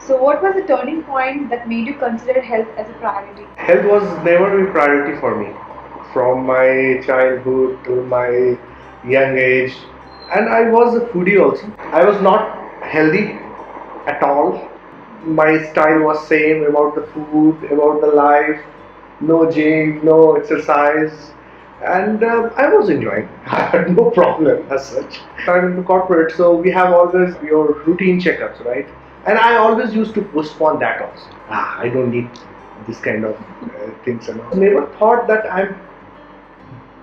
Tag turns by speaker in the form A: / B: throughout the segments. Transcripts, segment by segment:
A: So, what was the turning point that made you consider health as a priority?
B: Health was never a priority for me from my childhood to my young age, and I was a foodie also. I was not healthy at all. My style was same about the food, about the life, no gym, no exercise, and I was enjoying. I had no problem as such. I'm in the corporate, so we have always your routine checkups, right? And I always used to postpone that also. I don't need this kind of things and all. Never thought that I'm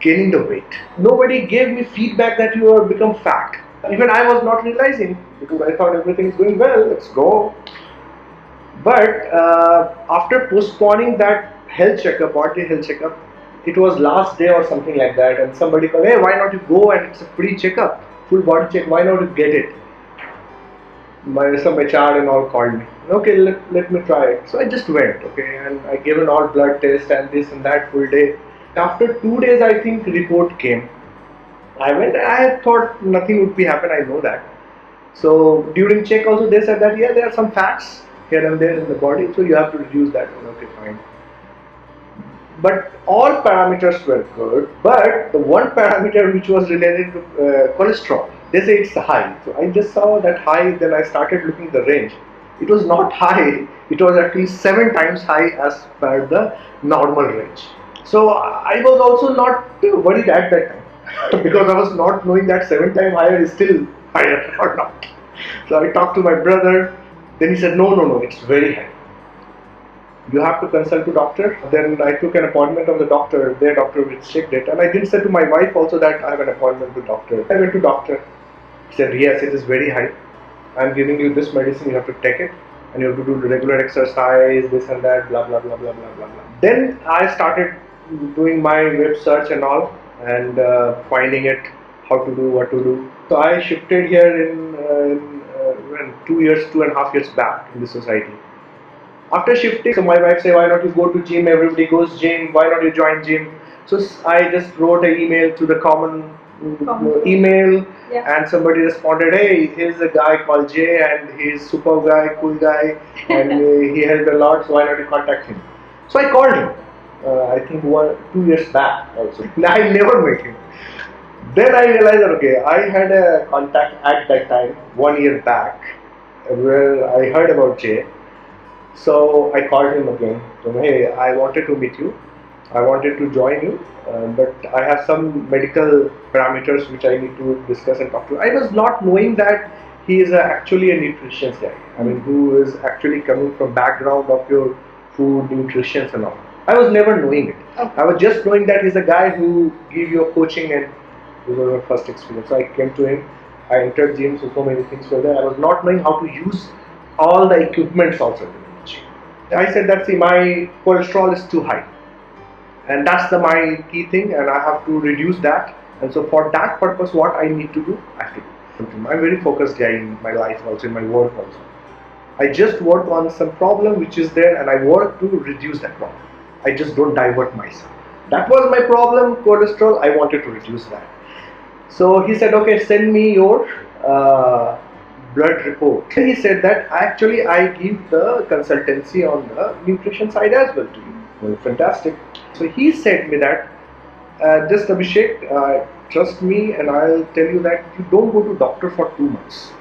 B: gaining the weight. Nobody gave me feedback that you have become fat. Even I was not realizing because I thought everything is going well. Let's go. But after postponing that health checkup, body health checkup, it was last day or something like that, and somebody called, hey, why not you go and it's a free checkup, full body check, why not you get it? Some HR and all called me. Okay, let me try it. So I just went, okay, and I gave an all blood test and this and that full day. After 2 days, I think report came. I went. I thought nothing would be happen. I know that. So during check also they said that yeah there are some fats here and there in the body, so you have to reduce that. Okay, fine. But all parameters were good, but the one parameter which was related to cholesterol, they say it's high. So I just saw that high, then I started looking the range. It was not high, it was actually 7 times high as per the normal range. So I was also not worried at that time because I was not knowing that 7 times higher is still higher or not. So I talked to my brother, then he said, no, it's very high. You have to consult to doctor. Then I took an appointment of the doctor. Their doctor will check it, and I did say to my wife also that I have an appointment with doctor. I went to doctor. He said yes, it is very high. I'm giving you this medicine. You have to take it, and you have to do regular exercise, this and that, blah blah blah blah blah blah blah. Then I started doing my web search and all, and finding it how to do, what to do. So I shifted here in 2 years, 2.5 years back in the society. After shifting, so my wife said, why not you go to gym? Everybody goes gym. Why not you join gym? So I just wrote an email to the common email,
A: yeah.
B: And somebody responded, hey, here's a guy called Jay and he's super guy, cool guy, and he helped a lot, so why not you contact him? So I called him, I think 2 years back also. I never met him. Then I realized that, okay, I had a contact at that time, 1 year back, where I heard about Jay. So I called him again. Told him, hey, I wanted to meet you. I wanted to join you, but I have some medical parameters which I need to discuss and talk to. I was not knowing that he is actually a nutritionist guy. I mean, who is actually coming from background of your food, nutrition and all. I was never knowing it.
A: Okay.
B: I was just knowing that he's a guy who give you a coaching, and this was my first experience. So I came to him. I entered gym, so many things were there. I was not knowing how to use all the equipments also. I said that see my cholesterol is too high, and that's my key thing, and I have to reduce that. And so for that purpose, what I need to do, I have to do. I'm very focused guy in my life also, in my work also. I just work on some problem which is there, and I work to reduce that problem. I just don't divert myself. That was my problem, cholesterol. I wanted to reduce that. So he said, okay, send me your blood report. He said that actually I give the consultancy on the nutrition side as well to you. Well, fantastic. So he said me that just Abhishek, trust me, and I'll tell you that you don't go to doctor for 2 months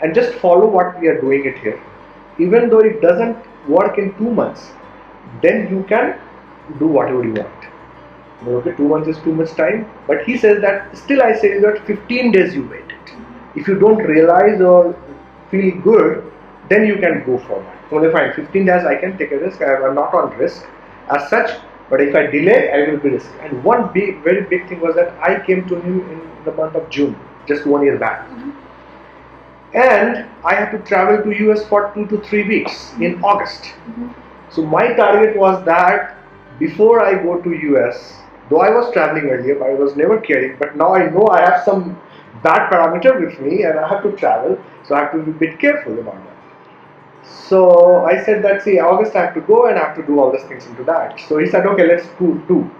B: and just follow what we are doing it here. Even though it doesn't work in 2 months, then you can do whatever you want. Okay, 2 months is too much time, but he says that still I say that 15 days you wait. If you don't realize or feel good, then you can go for that. Only fine, 15 days I can take a risk. I'm not on risk as such, but if I delay, I will be risk. And one very big thing was that I came to him in the month of June, just 1 year back. And I had to travel to US for 2 to 3 weeks in August. So my target was that before I go to US, though I was traveling earlier, but I was never caring, but now I know I have some bad parameter with me and I have to travel, so I have to be a bit careful about that. So I said that see, August I have to go and I have to do all these things into that. So he said, okay, let's do.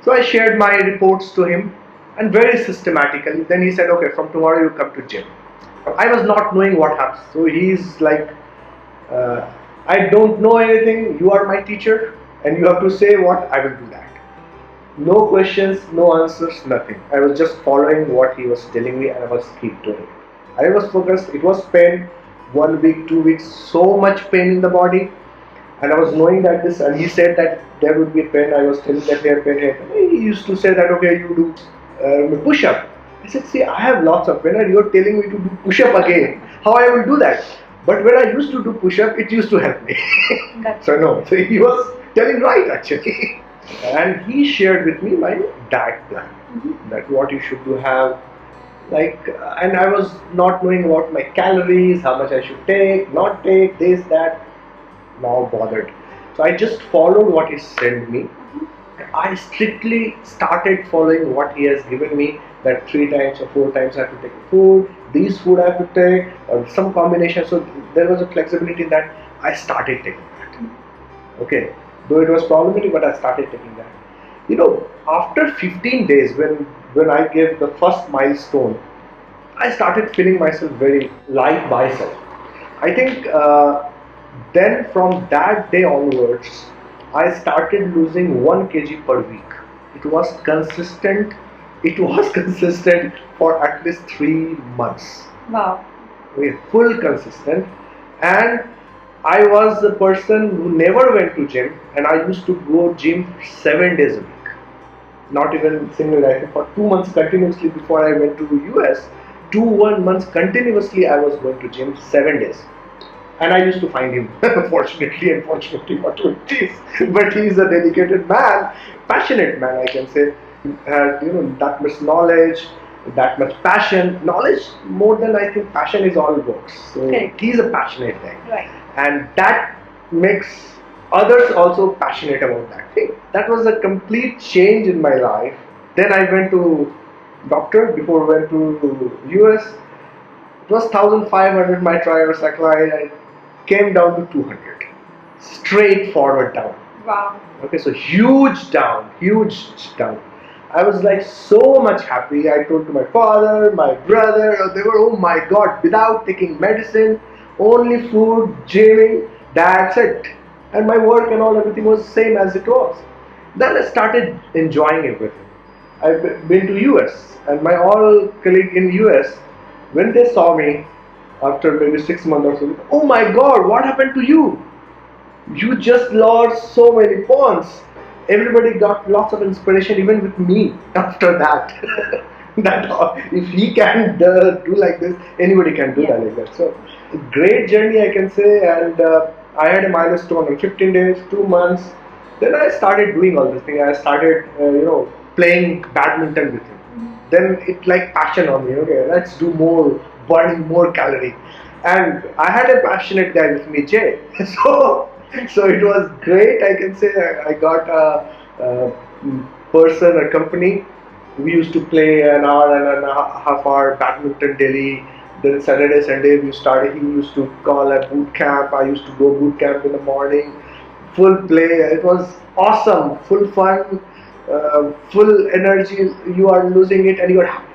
B: So I shared my reports to him, and very systematically. Then he said, okay, from tomorrow you come to gym. I was not knowing what happens. So he's like, I don't know anything. You are my teacher, and you have to say what I will do that. No questions, no answers, nothing. I was just following what he was telling me, and I was keep doing it. I was focused. It was pain. 1 week, 2 weeks, so much pain in the body, and I was knowing that this. And he said that there would be pain. I was telling that there pain here. He used to say that okay, you do push up. I said, see, I have lots of pain, and you're telling me to do push up again. How I will do that? But when I used to do push up, it used to help me. So no, so he was telling right actually. And he shared with me my diet plan, that what you should do have, like, and I was not knowing what my calories, how much I should take, not take, this, that, now bothered. So I just followed what he sent me. I strictly started following what he has given me, that 3 times or 4 times I have to take food, these food I have to take, or some combination. So there was a flexibility that I started taking that. Okay, though it was problematic, but I started taking that. After 15 days, when I gave the first milestone, I started feeling myself very light myself. I think then from that day onwards, I started losing 1 kg per week. It was consistent. It was consistent for at least 3 months.
A: Wow.
B: Okay, full consistent. And I was the person who never went to gym, and I used to go gym 7 days a week. Not even single day. For 2 months continuously before I went to US, 1 months continuously I was going to gym 7 days. And I used to find him, fortunately, unfortunately, whatever it is. But he's a dedicated man, passionate man, I can say. Had that much knowledge, that much passion. Knowledge more than I think passion is all works. So
A: Correct.
B: he's a passionate guy,
A: Right.
B: and that makes others also passionate about that thing. That was a complete change in my life. Then I went to doctor before I went to US. It was 1,500 my tricyclide. I came down to 200, straight forward down.
A: Wow.
B: Okay, so huge down, huge down. I was like so much happy. I told to my father, my brother, they were, oh my god, without taking medicine, only food, gymming, that's it. And my work and all, everything was same as it was. Then I started enjoying everything. I've been to US, and my all colleague in US, when they saw me after maybe 6 months or so, oh my god, what happened to you? You just lost so many pounds. Everybody got lots of inspiration, even with me after that. That if he can do like this, anybody can do that like that. So, great journey, I can say. And I had a milestone in 15 days, 2 months. Then I started doing all this thing. I started, playing badminton with him. Then it like passion on me. Okay, let's do more, burning more calorie. And I had a passionate guy with me, Jay. So it was great. I can say I got a person, a company. We used to play an hour and a half hour badminton daily. Then Saturday, Sunday we started. He used to call a boot camp. I used to go boot camp in the morning. Full play. It was awesome. Full fun. Full energy. You are losing it and you are happy.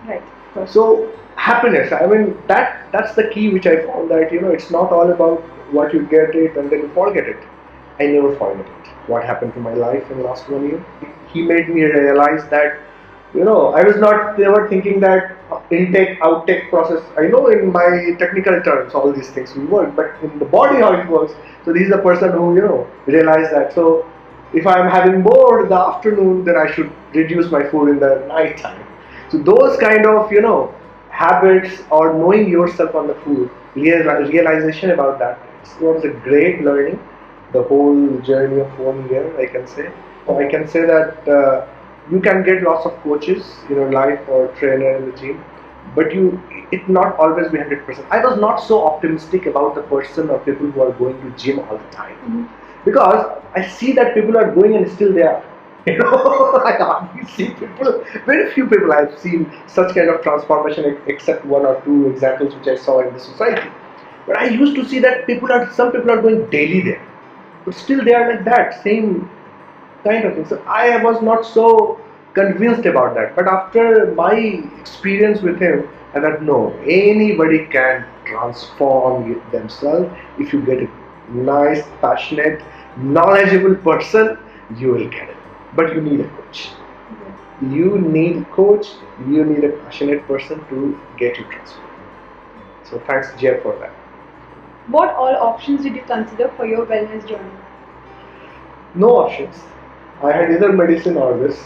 A: Right.
B: So happiness. I mean that's the key which I found, that it's not all about what you get it and then you forget it. I never forget it. What happened to my life in the last 1 year? He made me realize that I was not ever thinking that intake outtake process. I know in my technical terms all these things will work, but in the body how it works. So this is the person who realized that. So if I am having more in the afternoon, then I should reduce my food in the night time. So those kind of habits, or knowing yourself on the food, realization about that, it was a great learning. The whole journey of 1 year, I can say. So I can say that you can get lots of coaches in your life or trainer in the gym, but it not always be 100%. I was not so optimistic about the person or people who are going to gym all the time, because I see that people are going and still there. I hardly see people. Very few people I've seen such kind of transformation, except one or two examples which I saw in the society. But I used to see that some people are going daily there, but still they are like that same kind of thing. So I was not so convinced about that. But after my experience with him, and that no, anybody can transform themselves if you get a nice, passionate, knowledgeable person. You will get it, but you need a coach. You need a coach. You need a passionate person to get you transformed. So thanks, Jay, for that.
A: What all options did you consider for your wellness journey?
B: No options. I had either medicine or this.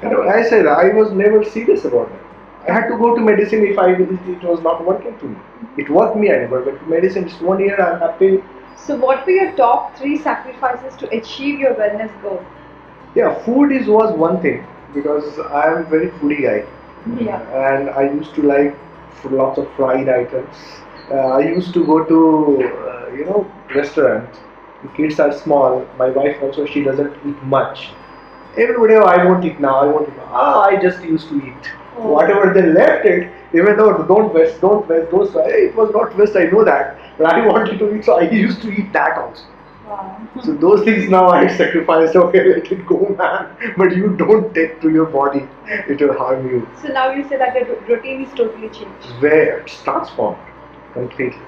B: And I said I was never serious about it. I had to go to medicine if it was not working to me. It worked me, I never went to medicine. Just 1 year I'm happy.
A: So, what were your top 3 sacrifices to achieve your wellness goal?
B: Yeah, food was one thing because I am very foodie guy.
A: Yeah.
B: And I used to like lots of fried items. I used to go to restaurant. The kids are small. My wife also, she doesn't eat much. Everybody, oh, I won't eat now. I won't eat now. I just used to eat whatever they left it. Even though don't waste, don't. It was not waste. I know that, but I wanted to eat, so I used to eat that also.
A: Wow.
B: So those things now I sacrificed. Okay, let it go, man. But you don't take to your body; it will harm you.
A: So now you say that the routine is totally changed.
B: Where it's transformed completely.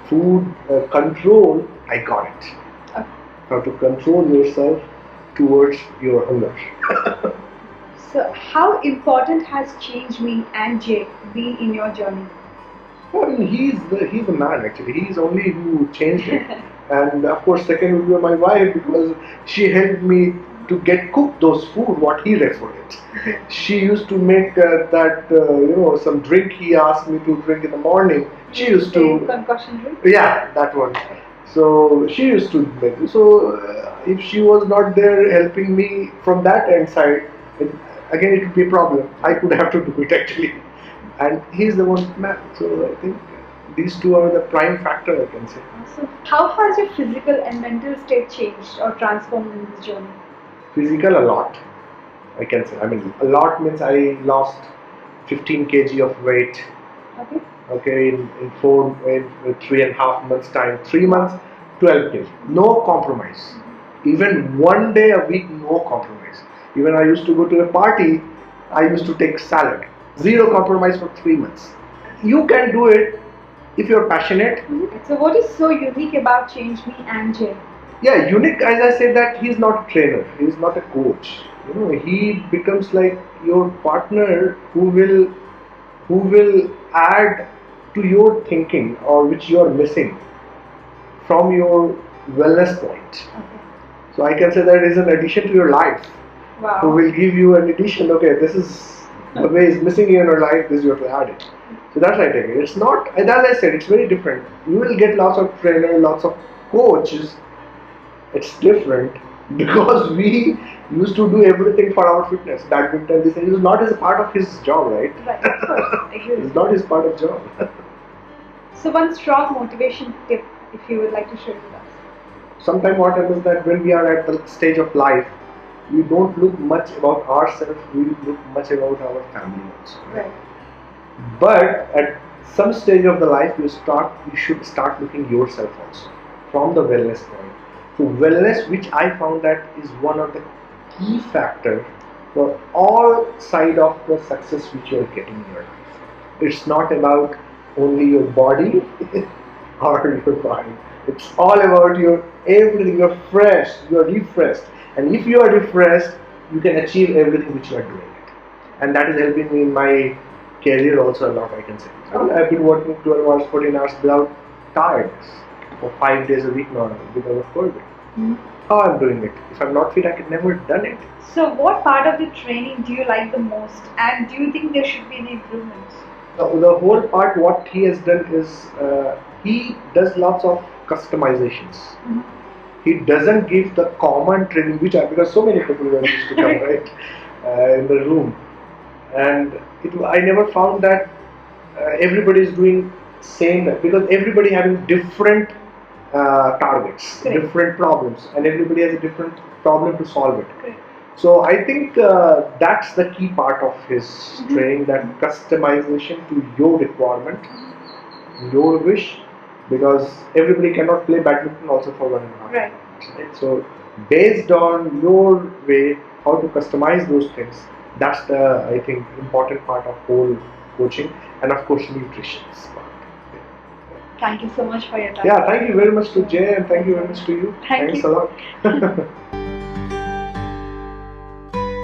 B: Food control, I got it.
A: Okay.
B: How to control yourself towards your hunger.
A: So, how important has ChangeeMee and Jay been in your journey?
B: I mean, he's the man actually. He's only who changed it. And of course, second would be my wife because she helped me to get cooked those food what he referred. She used to make that some drink he asked me to drink in the morning. She used to
A: concussion drink.
B: Yeah, that one. So she used to make. So if she was not there helping me from that end side, again it would be a problem. I could have to do it actually, and he's the one man. So I think these two are the prime factor, I can say.
A: So, how has your physical and mental state changed or transformed in this journey?
B: Physical, a lot, I can say. I mean, a lot means I lost 15 kg of weight.
A: Okay.
B: Okay, in 3.5 months time, 3 months, 12 kg. No compromise. Even one day a week, no compromise. Even I used to go to a party, I used to take salad. Zero compromise for 3 months. You can do it if you're passionate.
A: So, what is so unique about ChangeeMee and Jay?
B: Yeah, unique, as I said, that he's not a trainer, he's not a coach. He becomes like your partner who will add to your thinking or which you are missing from your wellness point.
A: Okay.
B: So I can say that is an addition to your life.
A: Wow.
B: Who will give you an addition. Okay, this is the way is missing in your life. This you have to add it. So that's I take it. It's not, as I said, it's very different. You will get lots of trainers, lots of coaches. It's different because we used to do everything for our fitness. Badminton, this is not as a part of his job, right?
A: Right, of course. I agree.
B: It's not his part of job.
A: So, one strong motivation tip, if you would like to share with us.
B: Sometimes what happens that when we are at the stage of life, we don't look much about ourselves, we look much about our family also.
A: Right.
B: But at some stage of the life, you should start looking yourself also from the wellness point. So wellness, which I found that is one of the key factor for all side of the success which you are getting in your life. It's not about only your body or your mind. It's all about your everything. You're fresh, you're refreshed, and if you are refreshed, you can achieve everything which you are doing it. And that is helping me in my career also a lot, I can say. I've been working 12 hours, 14 hours without tiredness for 5 days a week now because of COVID.
A: Mm-hmm.
B: How I'm doing it? If I'm not fit, I could never done it.
A: So, what part of the training do you like the most, and do you think there should be any improvements?
B: The whole part, what he has done is he does lots of customizations.
A: Mm-hmm.
B: He doesn't give the common training, because so many people were used to come right in the room, and I never found that everybody is doing same, because everybody having different targets,
A: Correct.
B: different problems, and everybody has a different problem to solve it.
A: Correct.
B: So I think that's the key part of his training, that customization to your requirement, your wish, because everybody cannot play badminton also for 1.5 hours. Right? So based on your way, how to customize those things, that's the, I think, important part of whole coaching, and of course nutrition.
A: Thank you so much for your time.
B: Yeah, thank you very much to Jay, and thank you very much to you.
A: Thank
B: Thanks
A: you.
B: a lot.